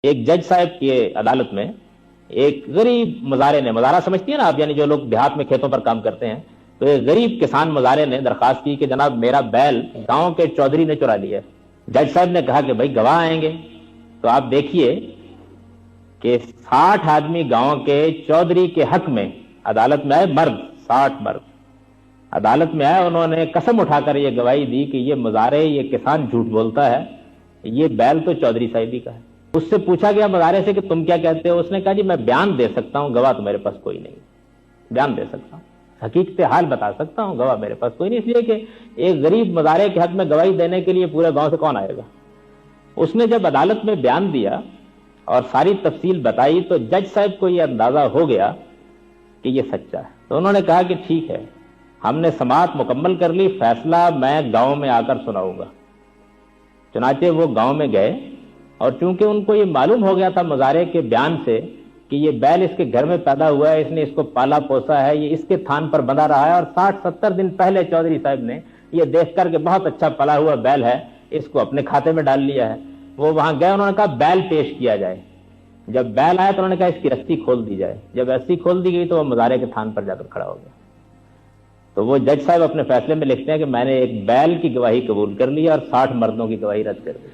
ایک جج صاحب کی عدالت میں ایک غریب مزارے نے، مزارہ سمجھتی ہیں نا آپ، یعنی جو لوگ دیہات میں کھیتوں پر کام کرتے ہیں، تو ایک غریب کسان مزارے نے درخواست کی کہ جناب میرا بیل گاؤں کے چودھری نے چرا لیا ہے۔ جج صاحب نے کہا کہ بھائی گواہ آئیں گے، تو آپ دیکھیے کہ 60 آدمی گاؤں کے چودھری کے حق میں عدالت میں آئے، مرد 60 مرد عدالت میں آئے، انہوں نے قسم اٹھا کر یہ گواہی دی کہ یہ مزارے، یہ کسان جھوٹ بولتا ہے، یہ بیل تو چودھری صاحب ہی کا ہے۔ اس سے پوچھا گیا مزارے سے کہ تم کیا کہتے ہو؟ اس نے کہا جی میں بیان دے سکتا ہوں، گواہ تو میرے پاس کوئی نہیں، بیان دے سکتا ہوں، حقیقت حال بتا سکتا ہوں، گواہ میرے پاس کوئی نہیں، اس لیے کہ ایک غریب مزارے کے حق میں گواہی دینے کے لیے پورے گاؤں سے کون آئے گا۔ اس نے جب عدالت میں بیان دیا اور ساری تفصیل بتائی تو جج صاحب کو یہ اندازہ ہو گیا کہ یہ سچا ہے، تو انہوں نے کہا کہ ٹھیک ہے، ہم نے سماعت مکمل کر لی، فیصلہ میں گاؤں میں آ کر سناؤں گا۔ چنانچہ وہ گاؤں میں گئے، اور چونکہ ان کو یہ معلوم ہو گیا تھا مزارے کے بیان سے کہ یہ بیل اس کے گھر میں پیدا ہوا ہے، اس نے اس کو پالا پوسا ہے، یہ اس کے تھان پر بندھا رہا ہے، اور 60-70 دن پہلے چودھری صاحب نے یہ دیکھ کر کہ بہت اچھا پلا ہوا بیل ہے، اس کو اپنے کھاتے میں ڈال لیا ہے۔ وہ وہاں گئے، انہوں نے کہا بیل پیش کیا جائے۔ جب بیل آیا تو انہوں نے کہا اس کی رسی کھول دی جائے۔ جب رسی کھول دی گئی تو وہ مزارے کے تھان پر جا کر کھڑا ہو گیا۔ تو وہ جج صاحب اپنے فیصلے میں لکھتے ہیں کہ میں نے ایک بیل کی گواہی قبول کر لی اور 60 مردوں کی گواہی رد کر دی۔